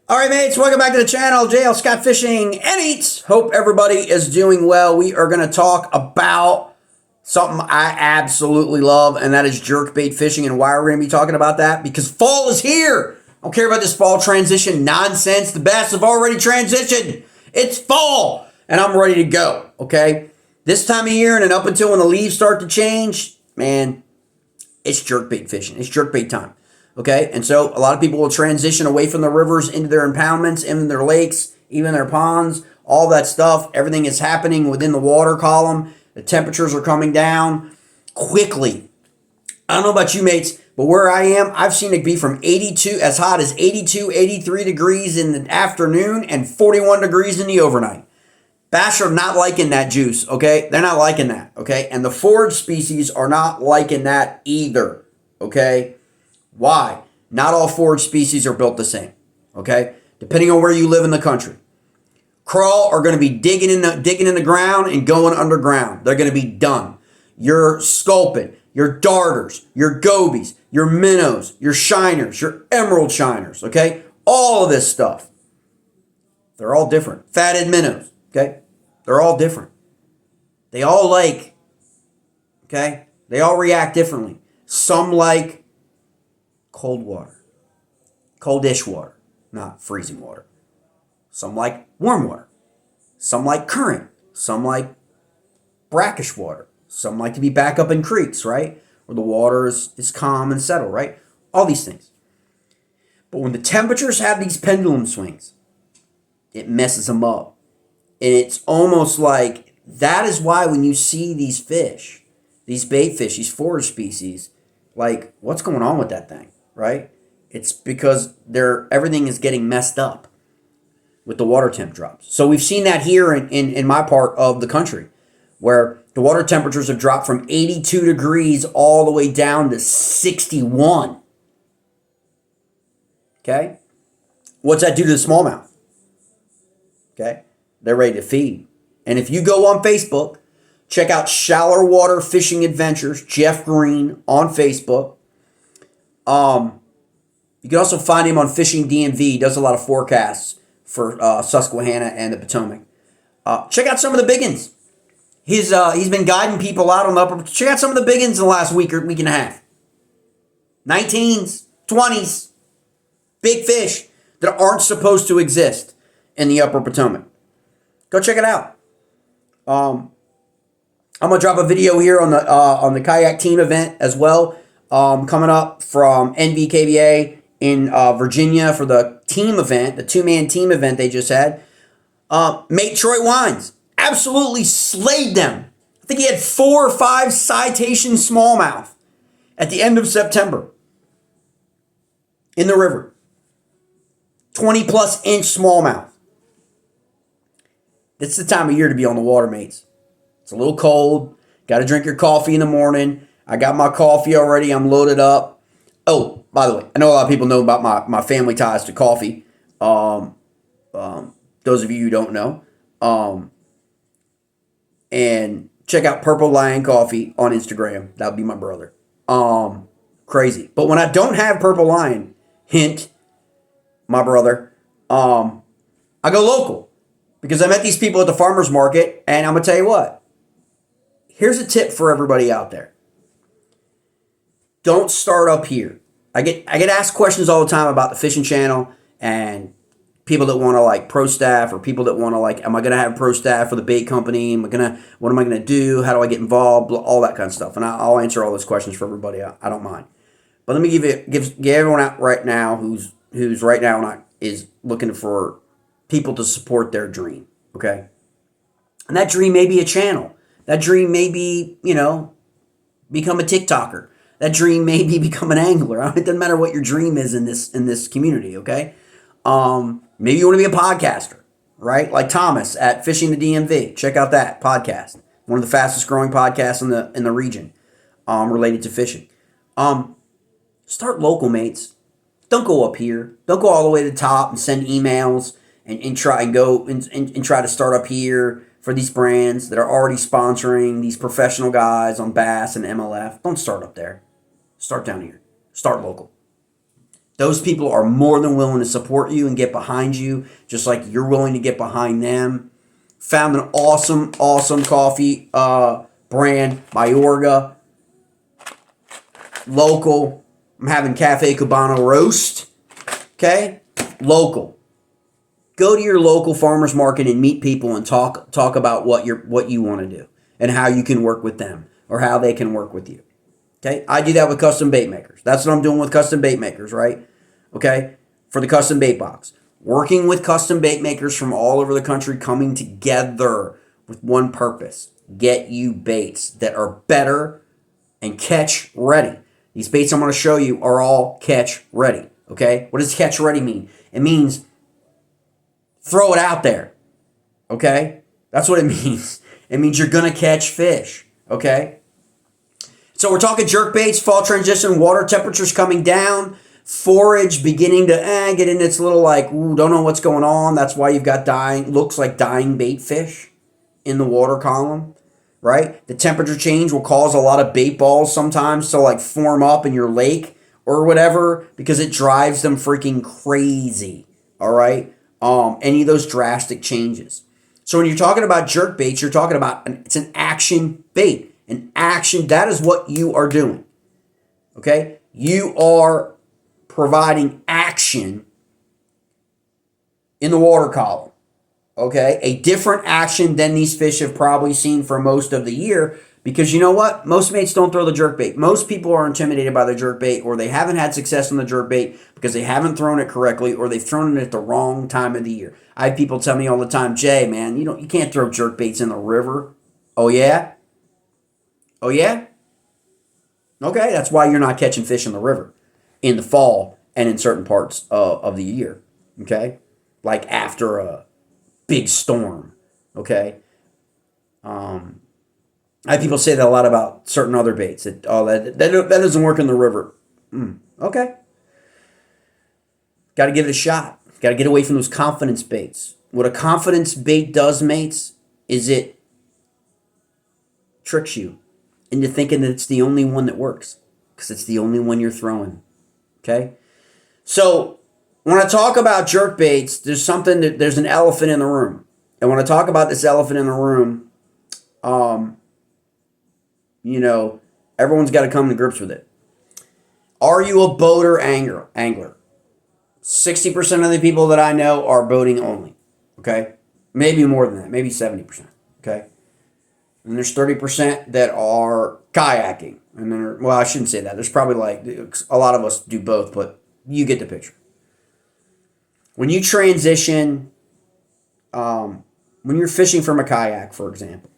All right, mates, welcome back to the channel. JL Scott Fishing and Eats. Hope everybody is doing well. We are going to talk about something I absolutely love, and that is jerkbait fishing. And why are we going to be talking about that? Because fall is here. I don't care about this fall transition nonsense. The bass have already transitioned. It's fall, and I'm ready to go, okay? This time of year and then up until when the leaves start to change, man, it's jerkbait fishing. It's jerkbait time. Okay, and so a lot of people will transition away from the rivers into their impoundments, into their lakes, even their ponds, all that stuff. Everything is happening within the water column. The temperatures are coming down quickly. I don't know about you, mates, but where I am, I've seen it be from 82, as hot as 82, 83 degrees in the afternoon and 41 degrees in the overnight. Bass are not liking that juice, okay? They're not liking that, okay? And the forage species are not liking that either, okay? Why? Not all forage species are built the same, okay? Depending on where you live in the country. Crawl are going to be digging in the ground and going underground. They're going to be done. Your sculpin, your darters, your gobies, your minnows, your shiners, your emerald shiners, okay? All of this stuff. They're all different. Fatted minnows, okay? They're all different. They all like, okay? They all react differently. Some like cold water, coldish water, not freezing water. Some like warm water. Some like current. Some like brackish water. Some like to be back up in creeks, right? Where the water is calm and settled, right? All these things. But when the temperatures have these pendulum swings, it messes them up. And it's almost like that is why when you see these fish, these bait fish, these forage species, like what's going on with that thing? Right? It's because everything is getting messed up with the water temp drops. So we've seen that here in my part of the country, where the water temperatures have dropped from 82 degrees all the way down to 61. Okay? What's that do to the smallmouth? Okay? They're ready to feed. And if you go on Facebook, check out Shallow Water Fishing Adventures, Jeff Green on Facebook. You can also find him on Fishing DMV. He does a lot of forecasts for Susquehanna and the Potomac. Check out some of the biggins. He's been guiding people out on the upper. Check out some of the biggins in the last week or week and a half. 19s, 20s, big fish that aren't supposed to exist in the upper Potomac. Go check it out. I'm gonna drop a video here on the kayak team event as well. Coming up from NVKBA in Virginia for the team event, the two-man team event they just had. Mate Troy Wines absolutely slayed them. I think he had 4 or 5 citation smallmouth at the end of September in the river. 20-plus inch smallmouth. It's the time of year to be on the water, mates. It's a little cold. Got to drink your coffee in the morning. I got my coffee already. I'm loaded up. Oh, by the way, I know a lot of people know about my family ties to coffee. Those of you who don't know. And check out Purple Lion Coffee on Instagram. That would be my brother. Crazy. But when I don't have Purple Lion, hint, my brother, I go local. Because I met these people at the farmer's market, and I'm going to tell you what. Here's a tip for everybody out there. Don't start up here. I get asked questions all the time about the fishing channel and people that want to like pro staff or people that want to like, am I going to have pro staff for the bait company? What am I going to do? How do I get involved? All that kind of stuff. And I'll answer all those questions for everybody. I don't mind. But let me give everyone out right now who's right now is looking for people to support their dream. Okay. And that dream may be a channel. That dream may be, become a TikToker. That dream may be become an angler. It doesn't matter what your dream is in this community, okay? Maybe you want to be a podcaster, right? Like Thomas at Fishing the DMV. Check out that podcast. One of the fastest growing podcasts in the region related to fishing. Start local, mates. Don't go up here. Don't go all the way to the top and send emails and try and try to start up here for these brands that are already sponsoring these professional guys on Bass and MLF. Don't start up there. Start down here. Start local. Those people are more than willing to support you and get behind you, just like you're willing to get behind them. Found an awesome, awesome coffee brand, Mayorga, local. I'm having Cafe Cubano roast, okay? Local. Go to your local farmer's market and meet people and talk about what you want to do and how you can work with them or how they can work with you. Okay, I do that with custom bait makers. That's what I'm doing with custom bait makers, right? Okay, for the custom bait box. Working with custom bait makers from all over the country coming together with one purpose. Get you baits that are better and catch ready. These baits I'm going to show you are all catch ready. Okay, what does catch ready mean? It means throw it out there. Okay, that's what it means. It means you're going to catch fish. Okay. So we're talking jerkbaits, fall transition, water temperatures coming down, forage beginning to get in its little like, ooh, don't know what's going on. That's why you've got looks like dying bait fish in the water column, right? The temperature change will cause a lot of bait balls sometimes to like form up in your lake or whatever because it drives them freaking crazy, all right? Any of those drastic changes. So when you're talking about jerkbaits, you're talking about it's an action bait. An action, that is what you are doing. Okay? You are providing action in the water column. Okay? A different action than these fish have probably seen for most of the year because you know what? Most mates don't throw the jerkbait. Most people are intimidated by the jerkbait or they haven't had success on the jerkbait because they haven't thrown it correctly or they've thrown it at the wrong time of the year. I have people tell me all the time, Jay, man, you can't throw jerkbaits in the river. Oh, yeah? Oh, yeah? Okay, that's why you're not catching fish in the river in the fall and in certain parts of the year. Okay? Like after a big storm. Okay? I have people say that a lot about certain other baits. That doesn't work in the river. Okay. Got to give it a shot. Got to get away from those confidence baits. What a confidence bait does, mates, is it tricks you into thinking that it's the only one that works because it's the only one you're throwing. Okay? So when I talk about jerk baits, there's an elephant in the room. And when I talk about this elephant in the room, everyone's got to come to grips with it. Are you a boater angler? 60% of the people that I know are boating only. Okay? Maybe more than that. Maybe 70%. Okay? And there's 30% that are kayaking. And then, I shouldn't say that. There's probably a lot of us do both, but you get the picture. When you transition, when you're fishing from a kayak, for example,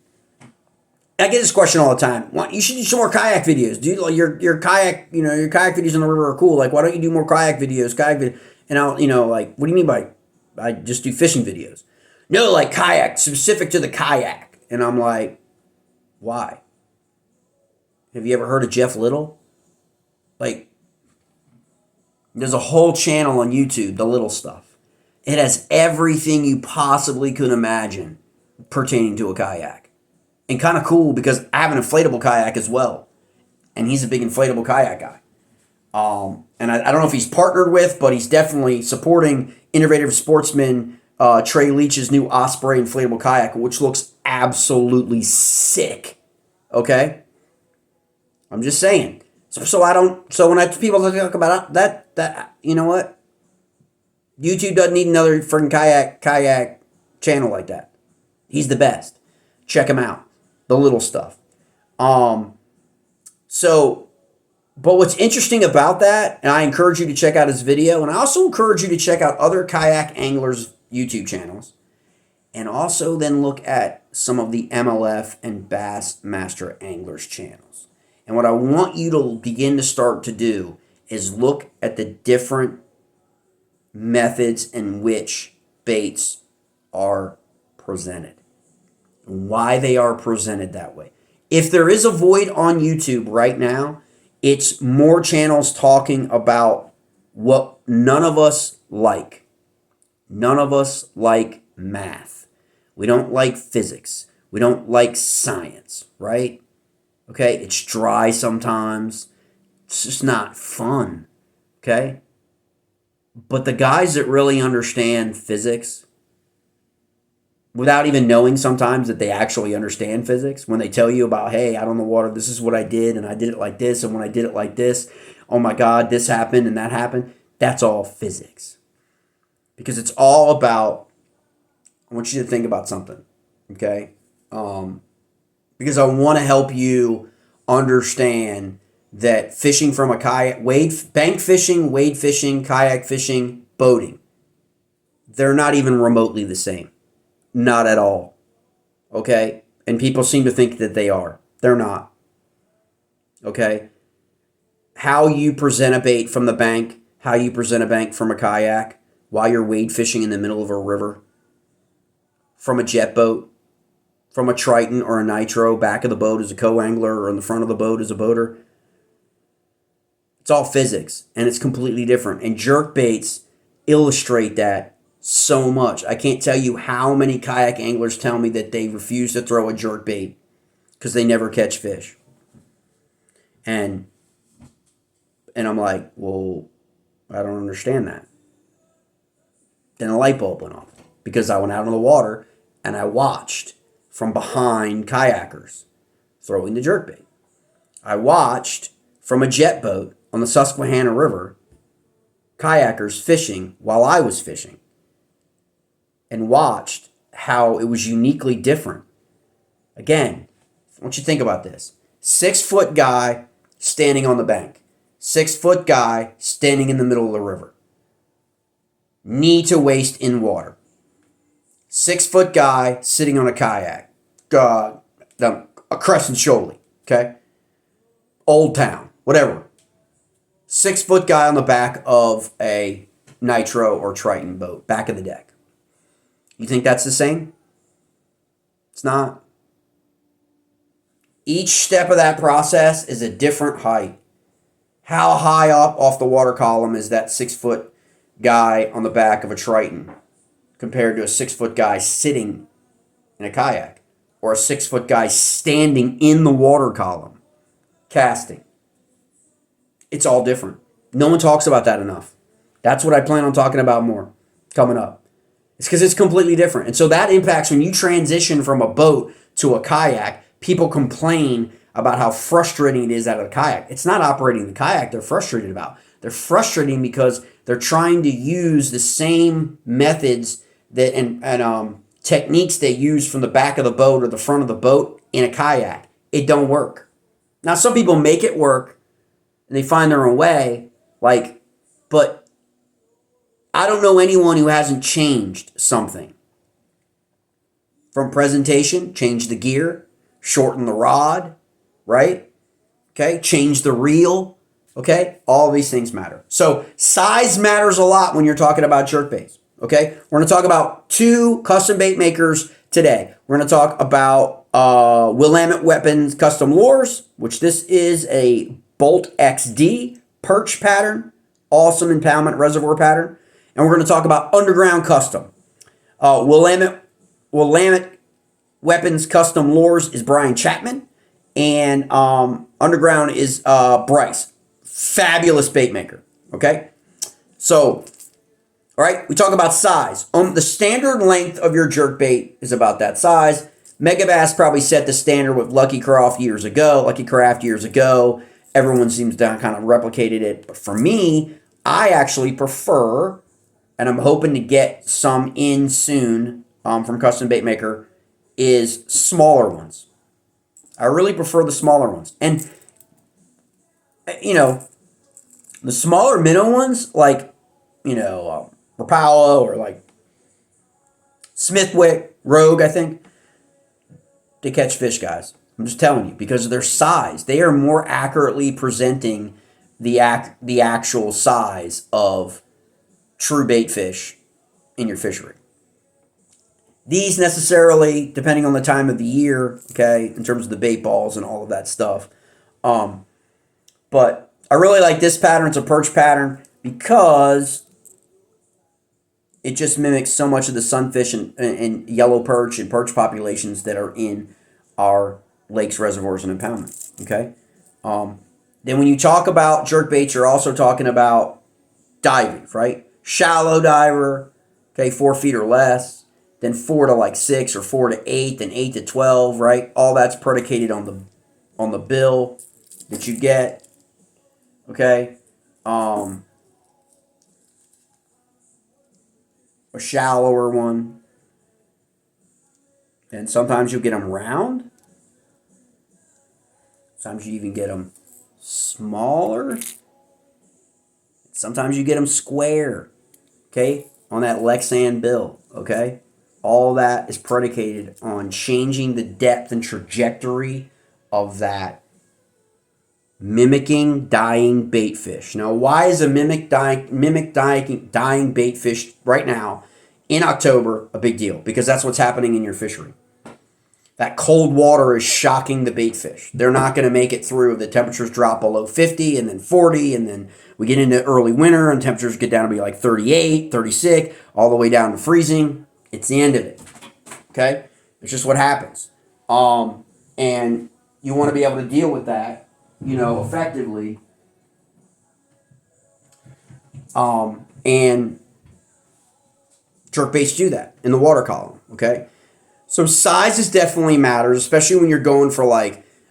I get this question all the time. You should do some more kayak videos. Dude, your kayak, your kayak videos in the river are cool. Like, why don't you do more kayak videos? And I'll, what do you mean by I just do fishing videos? No, like kayak, specific to the kayak. And I'm like, why? Have you ever heard of Jeff Little? Like, there's a whole channel on YouTube, The Little Stuff. It has everything you possibly could imagine pertaining to a kayak. And kind of cool because I have an inflatable kayak as well. And he's a big inflatable kayak guy. And I don't know if he's partnered with, but he's definitely supporting innovative sportsman Trey Leach's new Osprey inflatable kayak, which looks absolutely sick. Okay? I'm just saying. So when people talk about that, you know what? YouTube doesn't need another freaking kayak channel like that. He's the best. Check him out. The Little Stuff. But what's interesting about that, and I encourage you to check out his video, and I also encourage you to check out other kayak anglers' YouTube channels, and also then look at some of the MLF and Bassmaster Anglers channels. And what I want you to begin to start to do is look at the different methods in which baits are presented, and why they are presented that way. If there is a void on YouTube right now, it's more channels talking about what none of us like. None of us like math. We don't like physics. We don't like science, right? Okay, it's dry sometimes. It's just not fun, okay? But the guys that really understand physics, without even knowing sometimes that they actually understand physics, when they tell you about, hey, out on the water, this is what I did, and I did it like this, and when I did it like this, oh my God, this happened and that happened, that's all physics. Because it's all about, I want you to think about something, okay? Because I want to help you understand that fishing from a kayak, bank fishing, wade fishing, kayak fishing, boating, they're not even remotely the same. Not at all. Okay? And people seem to think that they are. They're not. Okay? How you present a bait from the bank, how you present a bank from a kayak while you're wade fishing in the middle of a river, from a jet boat, from a Triton or a Nitro, back of the boat as a co-angler or in the front of the boat as a boater. It's all physics, and it's completely different. And jerk baits illustrate that so much. I can't tell you how many kayak anglers tell me that they refuse to throw a jerk bait because they never catch fish. And I'm like, well, I don't understand that. Then a light bulb went off because I went out on the water and I watched from behind kayakers throwing the jerk bait. I watched from a jet boat on the Susquehanna River kayakers fishing while I was fishing, and watched how it was uniquely different. Again, I want you to think about this. 6-foot guy standing on the bank. 6-foot guy standing in the middle of the river. Knee to waist in water. 6-foot guy sitting on a kayak. A crescent shoaly, okay? Old Town, whatever. 6-foot guy on the back of a Nitro or Triton boat, back of the deck. You think that's the same? It's not. Each step of that process is a different height. How high up off the water column is that 6-foot guy on the back of a Triton compared to a 6-foot guy sitting in a kayak, or a 6-foot guy standing in the water column casting? It's all different. No one talks about that enough. That's what I plan on talking about more coming up. It's because it's completely different. And so that impacts when you transition from a boat to a kayak. People complain about how frustrating it is out of the kayak. It's not operating the kayak they're frustrated about. They're frustrating because they're trying to use the same methods that and techniques they use from the back of the boat or the front of the boat in a kayak. It don't work. Now, some people make it work and they find their own way, but I don't know anyone who hasn't changed something. From presentation, change the gear, shorten the rod, right? Okay, change the reel, okay? All these things matter. So size matters a lot when you're talking about jerkbaits, okay? We're going to talk about 2 custom bait makers today. We're going to talk about Willamette Weapons Custom Lures, which this is a Bolt XD perch pattern, awesome impoundment reservoir pattern. And we're going to talk about Underground Custom. Willamette Weapons Custom Lures is Brian Chapman. And Underground is Bryce. Fabulous bait maker. Okay? So, all right, we talk about size. The standard length of your jerkbait is about that size. Megabass probably set the standard with Lucky Craft years ago. Everyone seems to kind of replicated it. But for me, I actually prefer, and I'm hoping to get some in soon from Custom Bait Maker, is smaller ones. I really prefer the smaller ones. And, the smaller minnow ones, like, Rapala or like Smithwick, Rogue, I think, they catch fish, guys. I'm just telling you, because of their size. They are more accurately presenting the actual size of true bait fish in your fishery. These necessarily, depending on the time of the year, okay, in terms of the bait balls and all of that stuff. But I really like this pattern. It's a perch pattern because it just mimics so much of the sunfish and yellow perch and perch populations that are in our lakes, reservoirs, and impoundment, okay? Then when you talk about jerkbaits, you're also talking about diving, right? Shallow diver, okay, 4 feet or less. Then 4 to like 6 or 4 to 8, then 8 to 12, right? All that's predicated on the bill that you get, okay? A shallower one. And sometimes you'll get them round. Sometimes you even get them smaller. Sometimes you get them square, okay, on that Lexan bill, okay? All that is predicated on changing the depth and trajectory of that mimicking dying bait fish. Now, why is a mimic dying bait fish right now in October a big deal? Because that's what's happening in your fishery. That cold water is shocking the bait fish. They're not going to make it through. The temperatures drop below 50 and then 40, and then we get into early winter and temperatures get down to be like 38, 36, all the way down to freezing. It's the end of it. Okay? It's just what happens. And you want to be able to deal with that, effectively. And jerkbaits do that in the water column, okay? So sizes definitely matters, especially when you're going for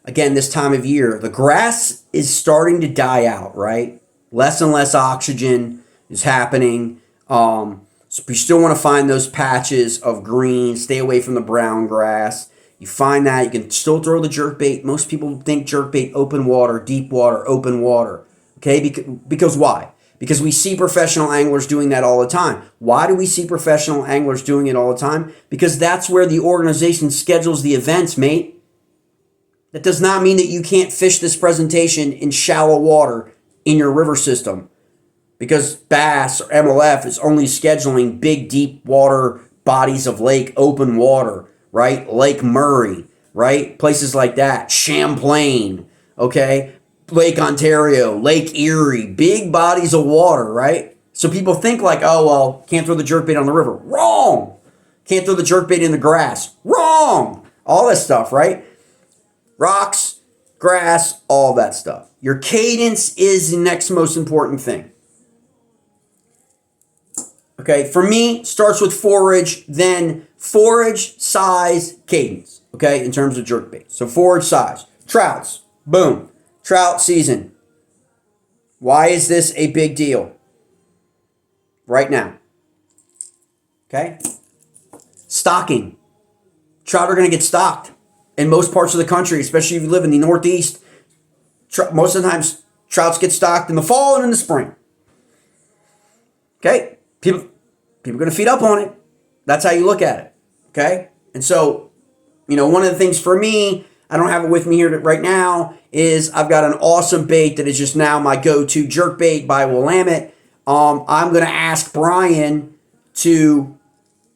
again, this time of year. The grass is starting to die out, right? Less and less oxygen is happening. So you still want to find those patches of green. Stay away from the brown grass. You find that, you can still throw the jerkbait. Most people think jerkbait open water, deep water, open water. Okay, because why? Because we see professional anglers doing that all the time. Why do we see professional anglers doing it all the time? Because that's where the organization schedules the events, mate. That does not mean that you can't fish this presentation in shallow water in your river system. Because Bass or MLF is only scheduling big, deep water bodies of lake, open water, right? Lake Murray, right? Places like that. Champlain, okay? Lake Ontario, Lake Erie, big bodies of water, right? So people think oh, well, can't throw the jerkbait on the river. Wrong! Can't throw the jerkbait in the grass. Wrong! All this stuff, right? Rocks, grass, all that stuff. Your cadence is the next most important thing. Okay, for me, starts with forage, then forage, size, cadence, okay, in terms of jerkbait. So forage, size. Trouts, boom. Trout season. Why is this a big deal? Right now. Okay? Stocking. Trout are going to get stocked in most parts of the country, especially if you live in the Northeast. Most of the times, trouts get stocked in the fall and in the spring. Okay? People are going to feed up on it. That's how you look at it. Okay? And so, one of the things for me, I don't have it with me here right now, is I've got an awesome bait that is just now my go-to jerkbait by Willamette. I'm going to ask Brian to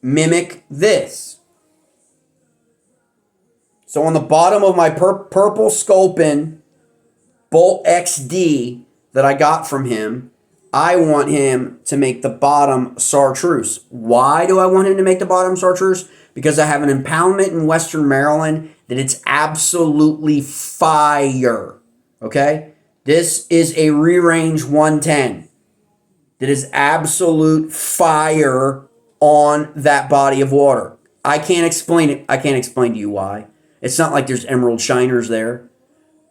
mimic this. So on the bottom of my purple Sculpin Bolt XD that I got from him, I want him to make the bottom chartreuse. Why do I want him to make the bottom chartreuse? Because I have an impoundment in Western Maryland that it's absolutely fire. Okay? This is a re-range 110 that is absolute fire on that body of water. I can't explain it. I can't explain to you why. It's not like there's emerald shiners there.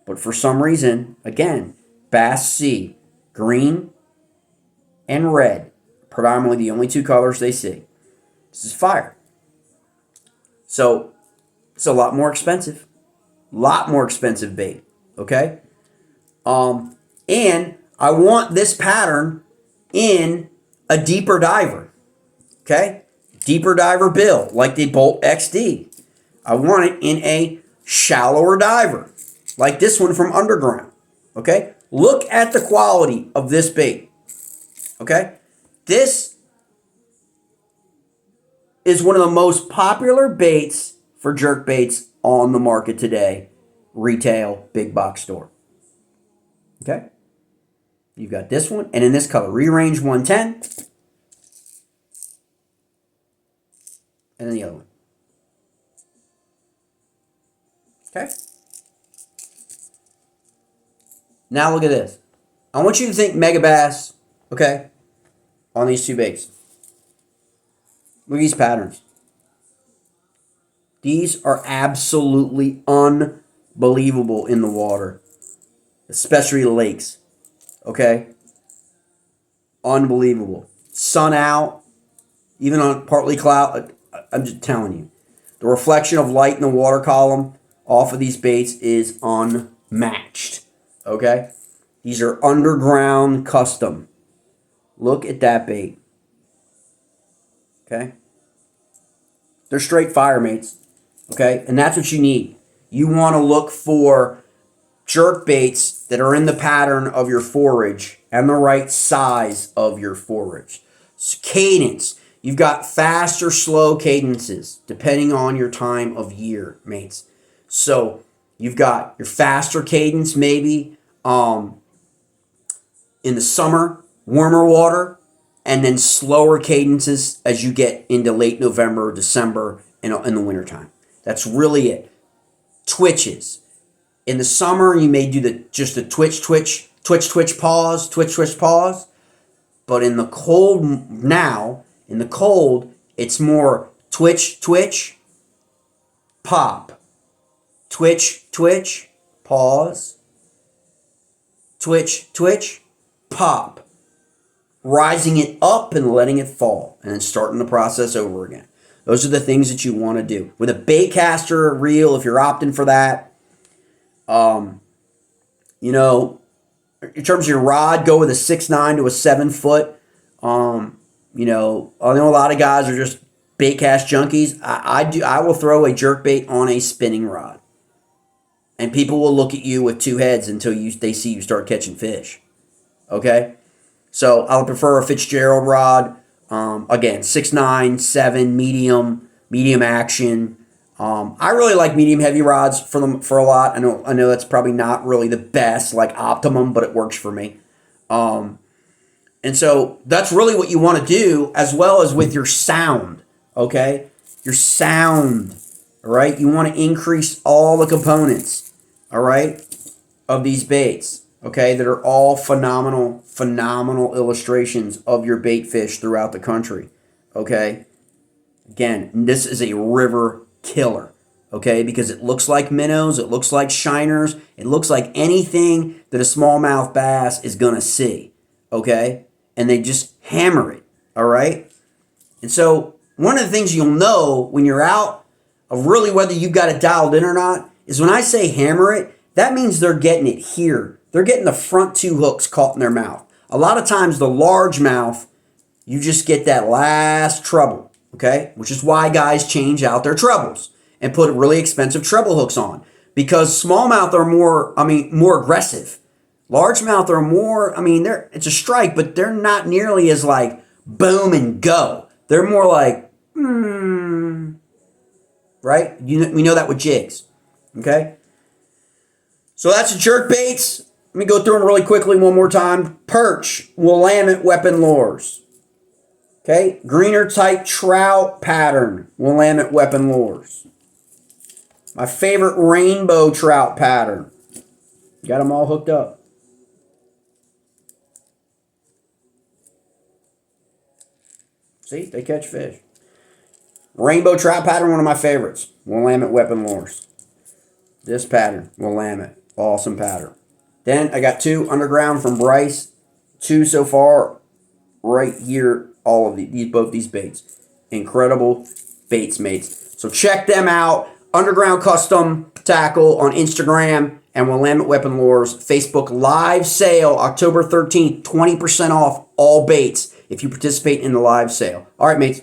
But for some reason, again, Bass Sea, green and red, predominantly the only two colors they see. This is fire. So it's a lot more expensive. Lot more expensive bait. Okay? And I want this pattern in a deeper diver. Okay? Deeper diver bill, like the Bolt XD. I want it in a shallower diver, like this one from Underground. Okay? Look at the quality of this bait. Okay? This is one of the most popular baits for jerk baits on the market today. Retail, big box store. Okay? You've got this one, and in this color, Re-Range 110. And then the other one. Okay? Now look at this. I want you to think Megabass, okay? on these two baits. Look at these patterns. These are absolutely unbelievable in the water, especially the lakes. Okay? Unbelievable. Sun out, even on partly cloud. I'm just telling you. The reflection of light in the water column off of these baits is unmatched. Okay? These are underground custom. Look at that bait. Okay? They're straight fire, mates. Okay? And that's what you need. You want to look for jerk baits that are in the pattern of your forage and the right size of your forage. Cadence. You've got fast or slow cadences depending on your time of year, mates. So you've got your faster cadence maybe in the summer, warmer water, and then slower cadences as you get into late November, December, in the wintertime. That's really it. Twitches. In the summer, you may do just the twitch, pause. But in the cold now, it's more twitch, pop. Twitch, pause. Twitch, pop. Rising it up and letting it fall. And then starting the process over again. Those are the things that you want to do. With a bait caster reel, if you're opting for that, in terms of your rod, go with a 6'9" to a 7 foot. I know a lot of guys are just bait cast junkies. I will throw a jerkbait on a spinning rod. And people will look at you with two heads until they see you start catching fish. Okay? So I would prefer a Fitzgerald rod. Again, 6'9", 7, medium action. I really like medium heavy rods for a lot. I know that's probably not really the best, like optimum, but it works for me. And so that's really what you want to do, as well as with your sound. Okay, your sound. All right, you want to increase all the components. All right, of these baits. Okay, that are all phenomenal illustrations of your bait fish throughout the country. Okay, again, this is a river killer, okay, because it looks like minnows, it looks like shiners, it looks like anything that a smallmouth bass is going to see, okay, and they just hammer it, all right? And so one of the things you'll know when you're out of really whether you've got it dialed in or not is when I say hammer it, that means they're getting it here. They're getting the front two hooks caught in their mouth. A lot of times the largemouth, you just get that last treble. Okay, which is why guys change out their trebles and put really expensive treble hooks on, because smallmouth are more aggressive. Largemouth are more, it's a strike, but they're not nearly as like boom and go. They're more like, right? We know that with jigs. Okay, so that's the jerk baits. Let me go through them really quickly one more time. Perch, Willamette weapon lures. Okay, greener type trout pattern, Willamette weapon lures. My favorite rainbow trout pattern. Got them all hooked up. See, they catch fish. Rainbow trout pattern, one of my favorites. Willamette weapon lures. This pattern, Willamette, awesome pattern. Then I got two underground from Bryce. Two so far, right here. All of both these baits. Incredible baits, mates. So check them out. Underground Custom Tackle on Instagram and Willamette Weapon Lures Facebook live sale October 13th. 20% off all baits if you participate in the live sale. All right, mates.